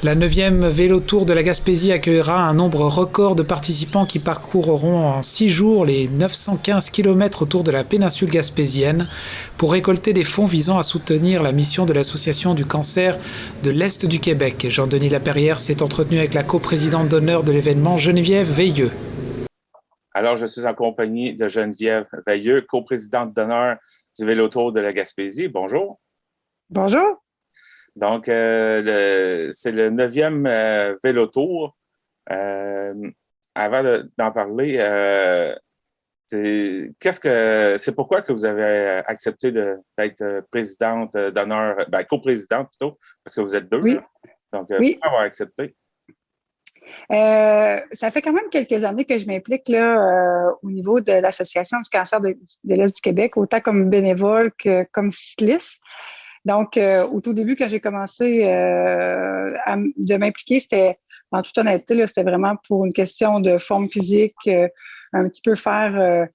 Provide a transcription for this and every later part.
La 9e Vélo Tour de la Gaspésie accueillera un nombre record de participants qui parcourront en 6 jours les 915 km autour de la péninsule gaspésienne pour récolter des fonds visant à soutenir la mission de l'Association du cancer de l'Est du Québec. Jean-Denis Laperrière s'est entretenu avec la coprésidente d'honneur de l'événement, Geneviève Veilleux. Alors, je suis en compagnie de Geneviève Veilleux, coprésidente d'honneur du Vélo Tour de la Gaspésie. Bonjour. Bonjour. Donc, c'est le 9e Vélo Tour. Avant d'en parler, c'est pourquoi que vous avez accepté d'être présidente d'honneur, coprésidente plutôt, parce que vous êtes deux. Oui. Là. Donc, oui. pourquoi avoir accepté? Ça fait quand même quelques années que je m'implique là au niveau de l'Association du cancer de l'Est du Québec, autant comme bénévole que comme cycliste. Donc, au tout début, quand j'ai commencé de m'impliquer, c'était, en toute honnêteté, là, c'était vraiment pour une question de forme physique, un petit peu faire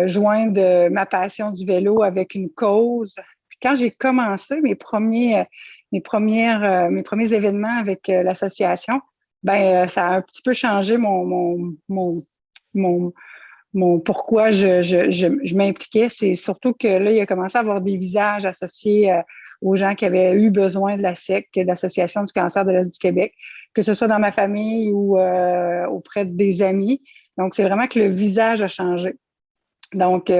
joindre ma passion du vélo avec une cause. Puis quand j'ai commencé mes premiers événements avec l'association, ça a un petit peu changé mon pourquoi je m'impliquais. C'est surtout que là, il a commencé à avoir des visages associés aux gens qui avaient eu besoin de la SEC, de l'Association du cancer de l'Est du Québec, que ce soit dans ma famille ou auprès des amis. Donc, c'est vraiment que le visage a changé. Donc,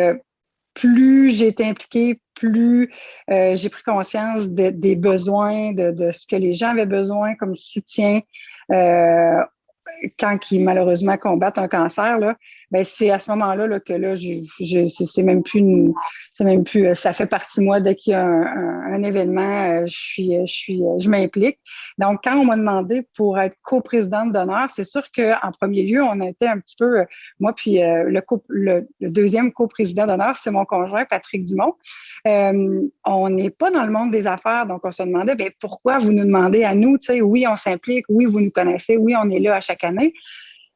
plus j'ai été impliquée, plus j'ai pris conscience des besoins, de ce que les gens avaient besoin comme soutien quand ils malheureusement combattent un cancer, là, c'est à ce moment-là là, que là, c'est même plus ça fait partie de moi dès qu'il y a un événement, je m'implique. Donc, quand on m'a demandé pour être coprésidente d'honneur, c'est sûr qu'en premier lieu, on a été un petit peu, moi puis le deuxième coprésident d'honneur, c'est mon conjoint Patrick Dumont. On n'est pas dans le monde des affaires, donc on se demandait pourquoi vous nous demandez à nous, tu sais, oui, on s'implique, oui, vous nous connaissez, oui, on est là à chaque année.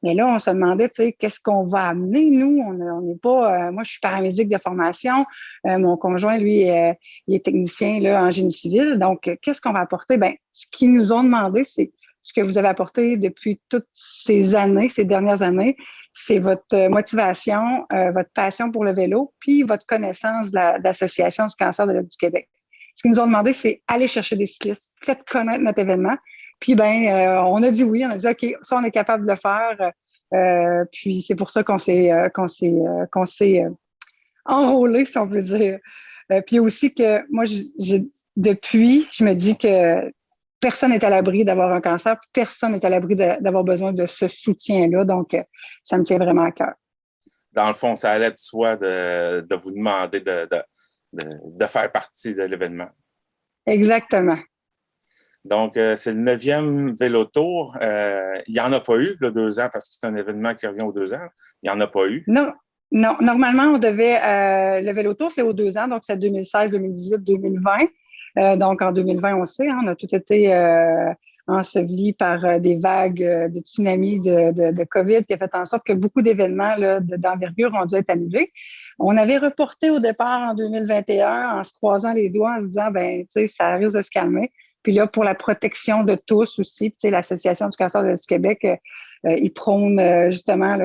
Mais là, on se demandait, tu sais, qu'est-ce qu'on va amener, nous? On n'est pas... moi, je suis paramédic de formation. Mon conjoint, lui, il est technicien là, en génie civil. Donc, qu'est-ce qu'on va apporter? Ce qu'ils nous ont demandé, c'est ce que vous avez apporté depuis toutes ces années, ces dernières années, c'est votre motivation, votre passion pour le vélo, puis votre connaissance de l'Association du cancer de l'Est du Québec. Ce qu'ils nous ont demandé, c'est aller chercher des cyclistes, faites connaître notre événement. Puis, on a dit oui, on a dit OK, ça, on est capable de le faire. Puis, c'est pour ça qu'on s'est enrôlé, si on peut dire. Puis aussi que moi, depuis, je me dis que personne n'est à l'abri d'avoir un cancer, puis personne n'est à l'abri d'avoir besoin de ce soutien-là. Donc, ça me tient vraiment à cœur. Dans le fond, ça allait de soi de vous demander de faire partie de l'événement. Exactement. Donc, c'est le 9e Vélo Tour. Il n'y en a pas eu, là, 2 ans, parce que c'est un événement qui revient aux 2 ans. Il n'y en a pas eu. Non. Normalement, on devait... le Vélo Tour, c'est aux 2 ans, donc c'est 2016, 2018, 2020. Donc, en 2020, on sait, on a tout été ensevelis par des vagues de tsunamis de COVID qui a fait en sorte que beaucoup d'événements d'envergure ont dû être annulés. On avait reporté au départ en 2021 en se croisant les doigts, en se disant, tu sais, ça risque de se calmer. Puis là, pour la protection de tous aussi, tu sais, l'Association du cancer du Québec, ils prônent justement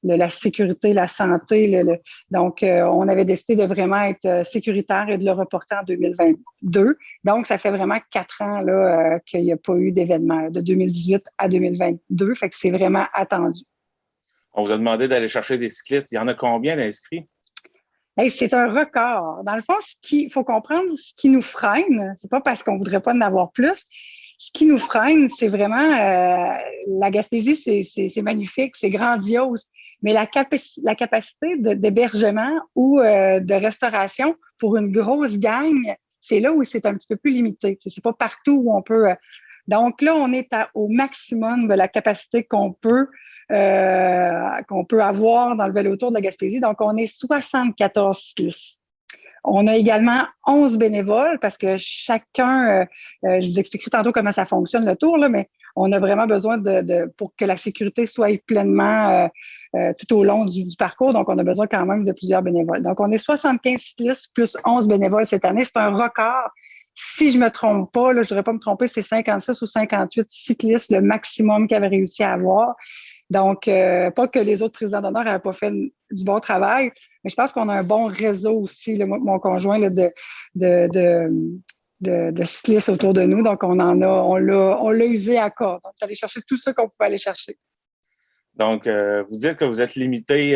la sécurité, la santé. Donc, on avait décidé de vraiment être sécuritaire et de le reporter en 2022. Donc, ça fait vraiment 4 ans là, qu'il n'y a pas eu d'événement, de 2018 à 2022. Fait que c'est vraiment attendu. On vous a demandé d'aller chercher des cyclistes. Il y en a combien d'inscrits? Hey, c'est un record. Dans le fond, il faut comprendre ce qui nous freine. C'est pas parce qu'on voudrait pas en avoir plus. Ce qui nous freine, c'est vraiment la Gaspésie, c'est magnifique, c'est grandiose. Mais la capacité d'hébergement ou de restauration pour une grosse gang, c'est là où c'est un petit peu plus limité. C'est pas partout où on peut. Donc là, on est au maximum de la capacité qu'on peut avoir dans le Vélo Tour de la Gaspésie. Donc, on est 74 cyclistes. On a également 11 bénévoles parce que chacun, je vous expliquerai tantôt comment ça fonctionne le tour, là, mais on a vraiment besoin pour que la sécurité soit pleinement tout au long du parcours. Donc, on a besoin quand même de plusieurs bénévoles. Donc, on est 75 cyclistes plus 11 bénévoles cette année. C'est un record. si je me trompe pas, là, je ne devrais pas me tromper, c'est 56 ou 58 cyclistes, le maximum qu'ils avaient réussi à avoir. Donc, pas que les autres présidents d'honneur n'avaient pas fait du bon travail, mais je pense qu'on a un bon réseau aussi, là, mon conjoint, là, de cyclistes autour de nous. Donc, on l'a usé à corps. Donc, aller chercher tout ce qu'on pouvait aller chercher. Donc, vous dites que vous êtes limité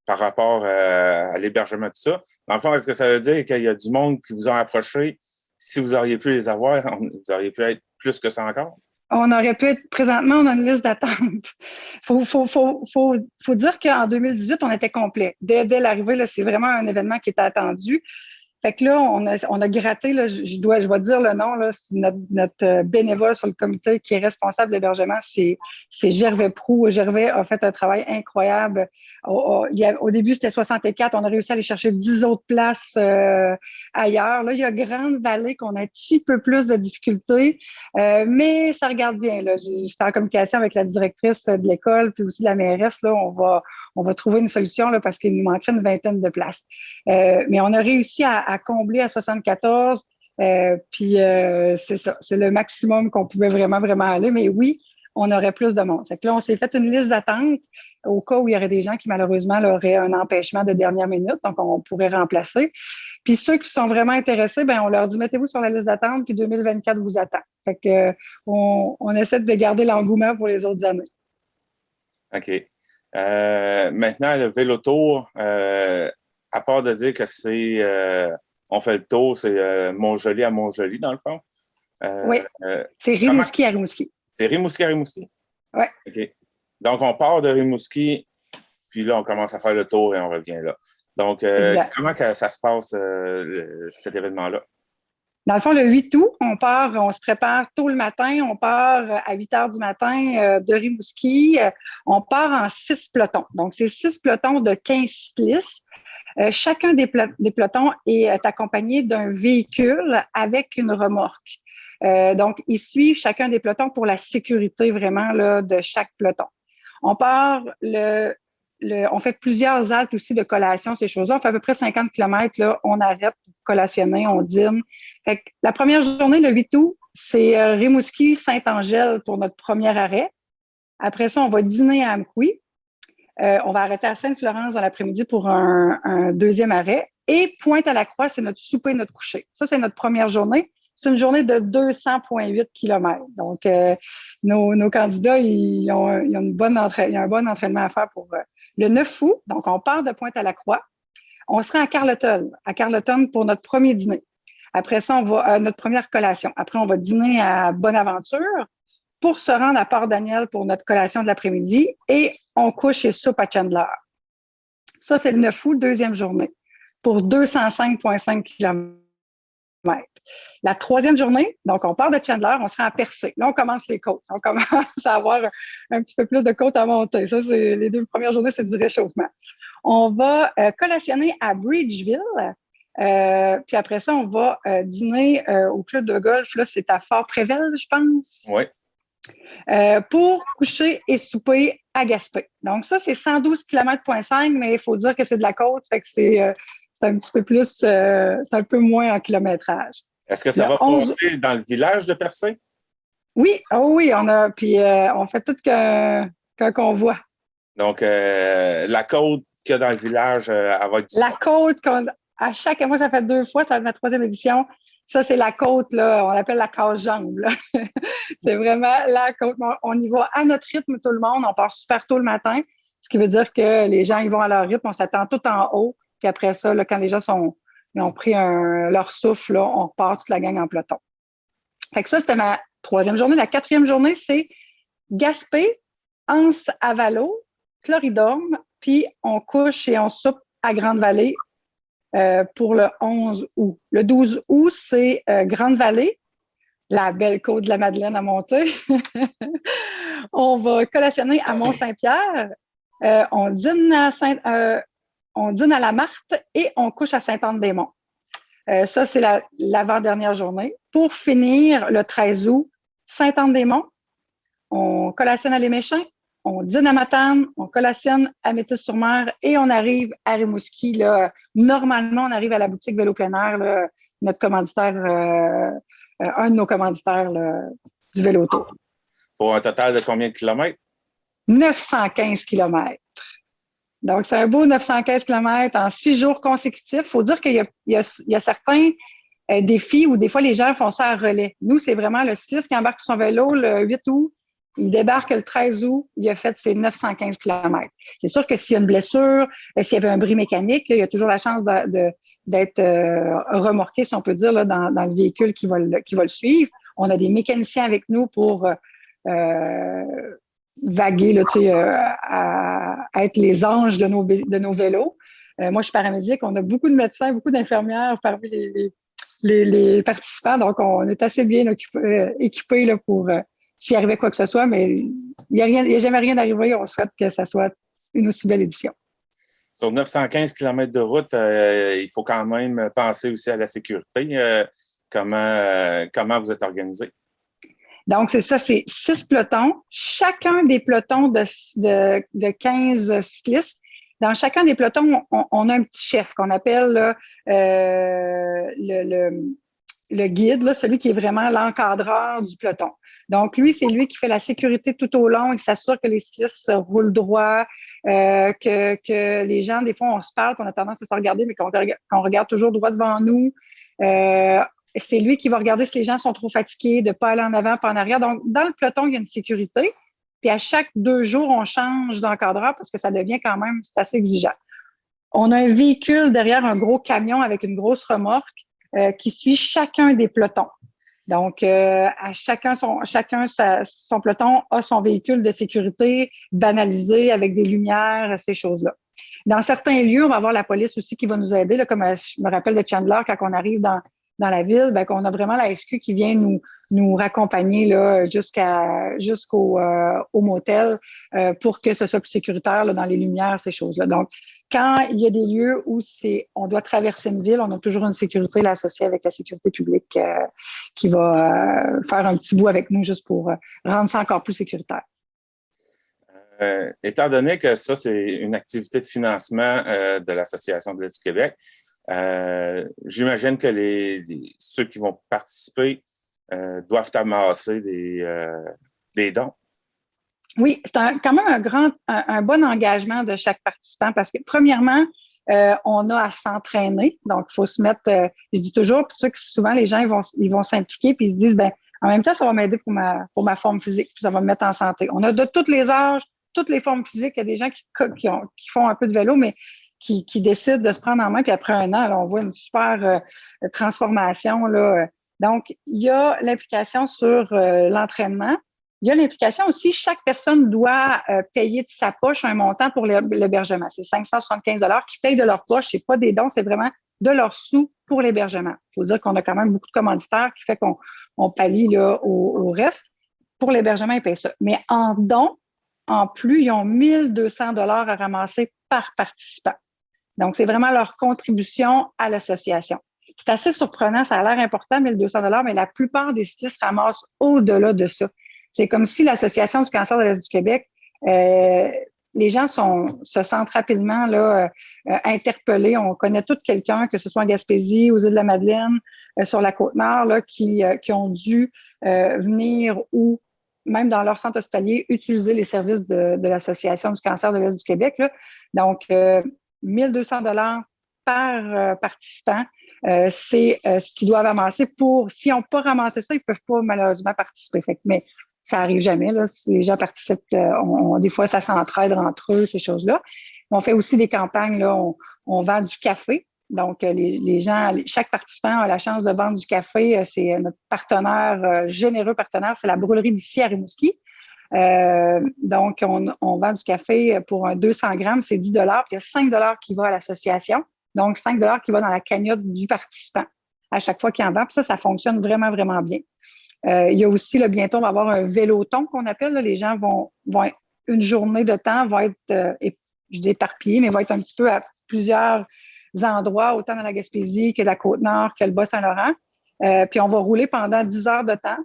par rapport à l'hébergement, tout ça. Dans le fond, est-ce que ça veut dire qu'il y a du monde qui vous a approché? Si vous auriez pu les avoir, vous auriez pu être plus que ça encore? On aurait pu être, présentement, on a une liste d'attente. Faut dire qu'en 2018, on était complet. Dès l'arrivée, là, c'est vraiment un événement qui était attendu. Fait que là, on a gratté, là, je vais dire le nom, là, c'est notre bénévole sur le comité qui est responsable de l'hébergement, c'est Gervais Proux. Gervais a fait un travail incroyable. Au début, c'était 64, on a réussi à aller chercher 10 autres places ailleurs. Là, il y a Grande Vallée qu'on a un petit peu plus de difficultés, mais ça regarde bien. Là. J'étais en communication avec la directrice de l'école, puis aussi la mairesse. Là, on va trouver une solution là, parce qu'il nous manquerait une vingtaine de places. Mais on a réussi à combler à 74. Puis c'est ça, c'est le maximum qu'on pouvait vraiment, vraiment aller. Mais oui, on aurait plus de monde. Là, on s'est fait une liste d'attente au cas où il y aurait des gens qui, malheureusement, là, auraient un empêchement de dernière minute, donc on pourrait remplacer. Puis ceux qui sont vraiment intéressés, ben on leur dit, mettez-vous sur la liste d'attente, puis 2024 vous attend. Fait que on essaie de garder l'engouement pour les autres années. OK. Maintenant, le vélo-tour, à part de dire que on fait le tour, c'est Montjoly à Montjoly, dans le fond. Oui, c'est Rimouski à Rimouski. C'est Rimouski à Rimouski? Oui. OK. Donc, on part de Rimouski, puis là, on commence à faire le tour et on revient là. Donc, comment que ça se passe, cet événement-là? Dans le fond, le 8 août, on se prépare tôt le matin, on part à 8 heures du matin de Rimouski. On part en 6 pelotons. Donc, c'est 6 pelotons de 15 cyclistes. Chacun des pelotons est accompagné d'un véhicule avec une remorque. Donc, ils suivent chacun des pelotons pour la sécurité vraiment là, de chaque peloton. On part on fait plusieurs haltes aussi de collation, ces choses-là. On fait à peu près 50 km, là, on arrête pour collationner, on dîne. Fait que la première journée, le 8 août, c'est Rimouski-Saint-Angèle pour notre premier arrêt. Après ça, on va dîner à Amqui. On va arrêter à Sainte-Florence dans l'après-midi pour un deuxième arrêt. Et Pointe-à-la-Croix, c'est notre souper et notre coucher. Ça, c'est notre première journée. C'est une journée de 200,8 km. Donc, nos candidats, ils ont un bon entraînement à faire pour le 9 août. Donc, on part de Pointe-à-la-Croix. On sera à Carleton pour notre premier dîner. Après ça, on va à notre première collation. Après, on va dîner à Bonaventure pour se rendre à Port-Daniel pour notre collation de l'après-midi et on couche et soupe à Chandler. Ça, c'est le 9 août, deuxième journée, pour 205,5 km. La troisième journée, donc on part de Chandler, on sera à Percé. Là, on commence les côtes. On commence à avoir un petit peu plus de côtes à monter. Ça, c'est les 2 premières journées, c'est du réchauffement. On va collationner à Bridgeville. Puis après ça, on va dîner au club de golf. Là, c'est à Fort-Prével, je pense. Oui. Pour coucher et souper à Gaspé. Donc ça, c'est 112 km,5, mais il faut dire que c'est de la côte, fait que c'est un petit peu plus, c'est un peu moins en kilométrage. Est-ce que ça va passer dans le village de Percé? Oui, oui, on fait tout qu'un convoi. Donc, la côte qu'il y a dans le village, elle va être... La côte, à chaque mois, ça fait 2 fois, ça va être ma 3e édition. Ça, c'est la côte, là, on l'appelle la case-jambe. C'est vraiment la côte. On y va à notre rythme, tout le monde. On part super tôt le matin, ce qui veut dire que les gens ils vont à leur rythme. On s'attend tout en haut. Puis après ça, là, quand les gens ils ont pris leur souffle, là, on repart toute la gang en peloton. Fait que ça, c'était ma 3e journée. La 4e journée, c'est Gaspé, Anse-Avalo, Cloridorme, puis on couche et on soupe à Grande-Vallée pour le 11 août. Le 12 août, c'est Grande-Vallée, la belle côte de la Madeleine à monter. On va collationner à Mont-Saint-Pierre. On dîne à la Marthe et on couche à Sainte-Anne-des-Monts. Ça, c'est l'avant-dernière journée. Pour finir, le 13 août, Sainte-Anne-des-Monts, on collationne à Les Méchants on dîne à Matane, on collationne à Métis-sur-Mer et on arrive à Rimouski. Là. Normalement, on arrive à la boutique Vélo plein air, là, notre commanditaire, un de nos commanditaires là, du Vélo Tour. Pour un total de combien de kilomètres? 915 kilomètres. Donc, c'est un beau 915 kilomètres en 6 jours consécutifs. Il faut dire qu'il y a certains défis où des fois, les gens font ça à relais. Nous, c'est vraiment le cycliste qui embarque sur son vélo le 8 août. Il débarque le 13 août, il a fait ses 915 kilomètres. C'est sûr que s'il y a une blessure, s'il y avait un bris mécanique, il y a toujours la chance d'être remorqué, si on peut dire, là, dans le véhicule qui va le suivre. On a des mécaniciens avec nous pour vaguer, là, à être les anges de nos vélos. Moi, je suis paramédic. On a beaucoup de médecins, beaucoup d'infirmières parmi les participants. Donc, on est assez bien équipés là, pour s'il arrivait quoi que ce soit. Mais il n'y a jamais rien d'arrivé. On souhaite que ça soit une aussi belle édition. Sur 915 km de route, il faut quand même penser aussi à la sécurité. Comment vous êtes organisé? Donc, c'est ça, c'est 6 pelotons. Chacun des pelotons de 15 cyclistes, dans chacun des pelotons, on a un petit chef qu'on appelle là, le guide, là, celui qui est vraiment l'encadreur du peloton. Donc, lui, c'est lui qui fait la sécurité tout au long et qui s'assure que les cyclistes roulent droit, que les gens, des fois, on se parle, on a tendance à se regarder, mais qu'on regarde toujours droit devant nous. C'est lui qui va regarder si les gens sont trop fatigués, de ne pas aller en avant, pas en arrière. Donc, dans le peloton, il y a une sécurité. Puis à chaque 2 jours, on change d'encadreur parce que ça devient quand même, c'est assez exigeant. On a un véhicule derrière un gros camion avec une grosse remorque qui suit chacun des pelotons. Donc, à chacun son peloton a son véhicule de sécurité banalisé avec des lumières, ces choses-là. Dans certains lieux, on va avoir la police aussi qui va nous aider, là, comme je me rappelle de Chandler, quand on arrive dans la ville, ben, qu'on a vraiment la SQ qui vient nous raccompagner là, jusqu'au au motel pour que ce soit plus sécuritaire là, dans les lumières, ces choses-là. Donc, quand il y a des lieux où on doit traverser une ville, on a toujours une sécurité là, associée avec la sécurité publique qui va faire un petit bout avec nous juste pour rendre ça encore plus sécuritaire. Étant donné que ça, c'est une activité de financement de l'Association de l'Est du Québec, j'imagine que ceux qui vont participer doivent amasser des dons. Oui, c'est quand même un bon engagement de chaque participant parce que, premièrement, on a à s'entraîner. Donc, il faut se mettre, je dis toujours, puis ça que souvent les gens ils vont s'impliquer puis ils se disent, ben en même temps, ça va m'aider pour ma forme physique, puis ça va me mettre en santé. On a de tous les âges, toutes les formes physiques. Il y a des gens qui font un peu de vélo, mais qui décident de se prendre en main, puis après 1 an, là, on voit une super transformation. Là. Donc, il y a l'implication sur l'entraînement. Il y a l'implication aussi, chaque personne doit payer de sa poche un montant pour l'hébergement. C'est 575 $ qui payent de leur poche. C'est pas des dons, c'est vraiment de leurs sous pour l'hébergement. Il faut dire qu'on a quand même beaucoup de commanditaires qui fait qu'on pallie là, au reste. Pour l'hébergement, ils payent ça. Mais en dons, en plus, ils ont 1 200 $ à ramasser par participant. Donc, c'est vraiment leur contribution à l'association. C'est assez surprenant, ça a l'air important, 1 200 $, mais la plupart des cyclistes ramassent au-delà de ça. C'est comme si l'Association du cancer de l'Est du Québec, les gens se sentent rapidement là, interpellés. On connaît tout quelqu'un, que ce soit en Gaspésie, aux Îles-de-la-Madeleine, sur la Côte-Nord, là, qui ont dû venir ou même dans leur centre hospitalier, utiliser les services de l'Association du cancer de l'Est du Québec. Là. Donc, 1 200 $ par participant, c'est ce qu'ils doivent amasser pour, s'ils n'ont pas ramassé ça, ils ne peuvent pas malheureusement participer. Mais ça n'arrive jamais. Là. Si les gens participent, des fois, ça s'entraide entre eux, ces choses-là. On fait aussi des campagnes, là, on vend du café. Donc, les gens, chaque participant a la chance de vendre du café. C'est notre partenaire, généreux partenaire, c'est la brûlerie d'ici à Rimouski. Donc, on vend du café pour un 200 grammes, c'est 10 $. Puis il y a 5 $ qui va à l'association. Donc, 5 $ qui va dans la cagnotte du participant à chaque fois qu'il en vend. Puis ça fonctionne vraiment, vraiment bien. Il y a aussi, là, bientôt, on va avoir un véloton qu'on appelle. Là. Les gens vont une journée de temps, vont être, je dis éparpillés, mais vont être un petit peu à plusieurs endroits, autant dans la Gaspésie que la Côte-Nord, que le Bas-Saint-Laurent. Puis on va rouler pendant 10 heures de temps.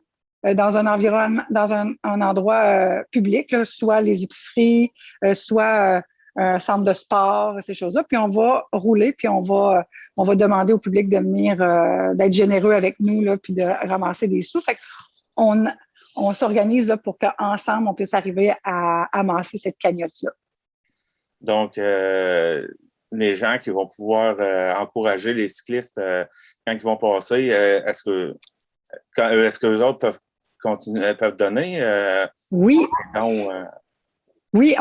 dans un environnement, dans un endroit public, là, soit les épiceries, soit un centre de sport, ces choses-là. Puis on va rouler, puis on va demander au public de venir, d'être généreux avec nous, là, puis de ramasser des sous. Fait qu'on on s'organise là, pour qu'ensemble, on puisse arriver à amasser cette cagnotte-là. Donc, les gens qui vont pouvoir encourager les cyclistes quand ils vont passer, est-ce que les autres peuvent donner? Oui. Donc, Oui,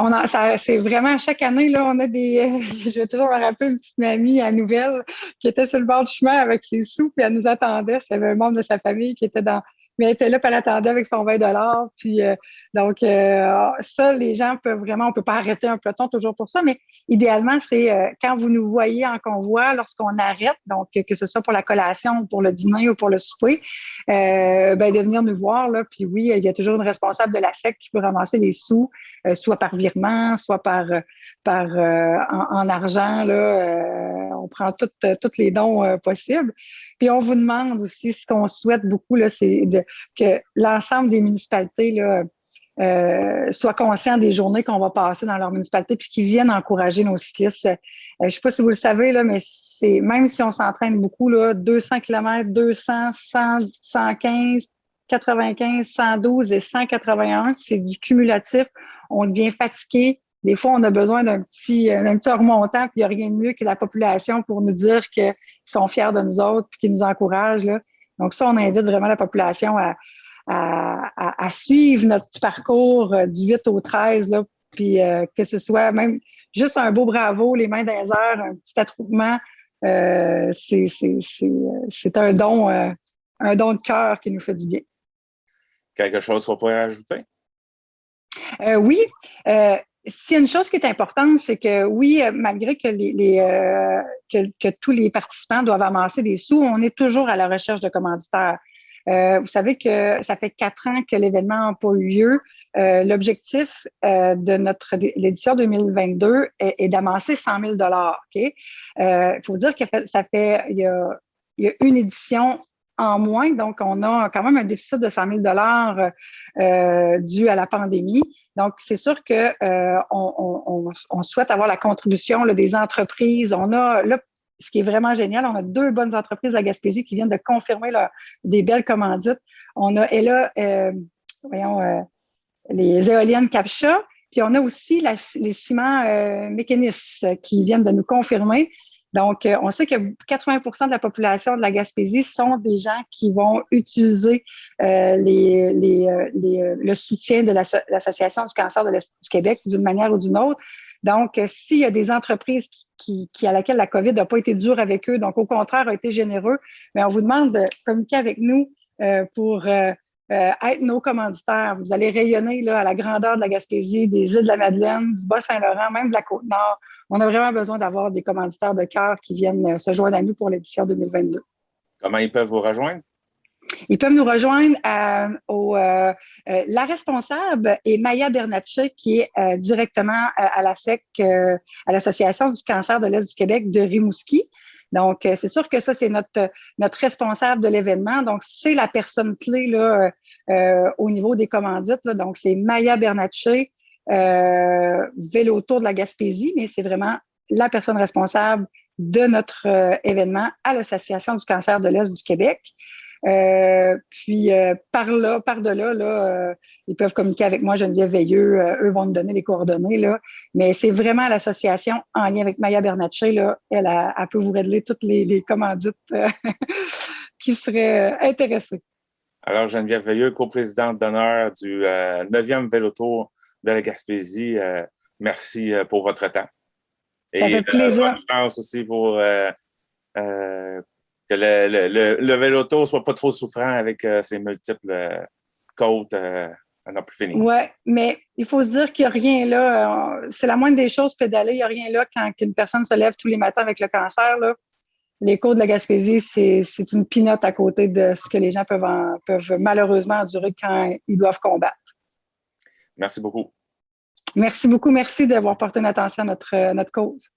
c'est vraiment chaque année, là, on a des. Je vais toujours me rappeler une petite mamie à Nouvelle qui était sur le bord du chemin avec ses sous, puis elle nous attendait. C'était un membre de sa famille qui était mais elle était là, puis elle attendait avec son 20 $. Puis, donc, ça, les gens peuvent vraiment, on ne peut pas arrêter un peloton toujours pour ça, mais idéalement, c'est quand vous nous voyez en convoi, lorsqu'on arrête, donc que ce soit pour la collation, ou pour le dîner ou pour le souper, de venir nous voir, là. Puis oui, il y a toujours une responsable de la SEC qui peut ramasser les sous, soit par virement, soit en argent, là. On prend tous les dons possibles. Puis on vous demande aussi, ce qu'on souhaite beaucoup, là, c'est que l'ensemble des municipalités là, soient conscients des journées qu'on va passer dans leur municipalité puis qu'ils viennent encourager nos cyclistes. Je ne sais pas si vous le savez, là, mais même si on s'entraîne beaucoup, là, 200 km, 200, 100, 115, 95, 112 et 181, c'est du cumulatif. On devient fatigué. Des fois, on a besoin d'un petit remontant, puis il n'y a rien de mieux que la population pour nous dire qu'ils sont fiers de nous autres puis qu'ils nous encouragent, là. Donc ça, on invite vraiment la population à suivre notre parcours du 8 au 13, là, puis que ce soit même juste un beau bravo, les mains dans les airs, un petit attroupement, c'est un don de cœur qui nous fait du bien. Quelque chose qu'on pourrait ajouter? Oui. S'il y a une chose qui est importante, c'est que oui, malgré que que tous les participants doivent amasser des sous, on est toujours à la recherche de commanditaires. Vous savez que ça fait 4 ans que l'événement n'a pas eu lieu. L'objectif de l'édition 2022 est d'amasser 100 000 $. Okay? Faut dire qu'il y a une édition en moins, donc on a quand même un déficit de 100 000 $ dû à la pandémie. Donc, c'est sûr que on souhaite avoir la contribution là, des entreprises. On a là, ce qui est vraiment génial, on a 2 bonnes entreprises de la Gaspésie qui viennent de confirmer des belles commandites. On a les éoliennes Capcha, puis on a aussi les ciments Mécanis qui viennent de nous confirmer. Donc, on sait que 80% de la population de la Gaspésie sont des gens qui vont utiliser le soutien de l'Association du cancer de l'Est du Québec d'une manière ou d'une autre. Donc, s'il y a des entreprises à laquelle la COVID n'a pas été dure avec eux, donc au contraire a été généreux, mais on vous demande de communiquer avec nous pour être nos commanditaires. Vous allez rayonner là, à la grandeur de la Gaspésie, des îles de la Madeleine, du Bas-Saint-Laurent, même de la Côte-Nord. On a vraiment besoin d'avoir des commanditaires de cœur qui viennent se joindre à nous pour l'édition 2022. Comment ils peuvent vous rejoindre? Ils peuvent nous rejoindre la responsable est Maya Bernatchez, qui est directement à la SEC, à l'Association du cancer de l'Est du Québec de Rimouski. Donc, c'est sûr que ça, c'est notre responsable de l'événement. Donc, c'est la personne clé là, au niveau des commandites, là. Donc, c'est Maya Bernatchez, Vélo Tour de la Gaspésie, mais c'est vraiment la personne responsable de notre événement à l'Association du cancer de l'Est du Québec. Puis par-delà, là, ils peuvent communiquer avec moi, Geneviève Veilleux, eux vont nous donner les coordonnées, là. Mais c'est vraiment l'association en lien avec Maya Bernatchez, là, elle peut vous régler toutes les commandites qui seraient intéressées. Alors, Geneviève Veilleux, coprésidente d'honneur du 9e Vélotour de la Gaspésie, merci pour votre temps. Ça fait plaisir. Bonne chance aussi pour que le Vélotour ne soit pas trop souffrant avec ses multiples côtes à n'en plus finir. Oui, mais il faut se dire qu'il n'y a rien là. C'est la moindre des choses, pédaler. Il n'y a rien là quand une personne se lève tous les matins avec le cancer, là. Les côtes de la Gaspésie, c'est une pinotte à côté de ce que les gens peuvent malheureusement endurer quand ils doivent combattre. Merci beaucoup. Merci beaucoup. Merci d'avoir porté une attention à notre cause.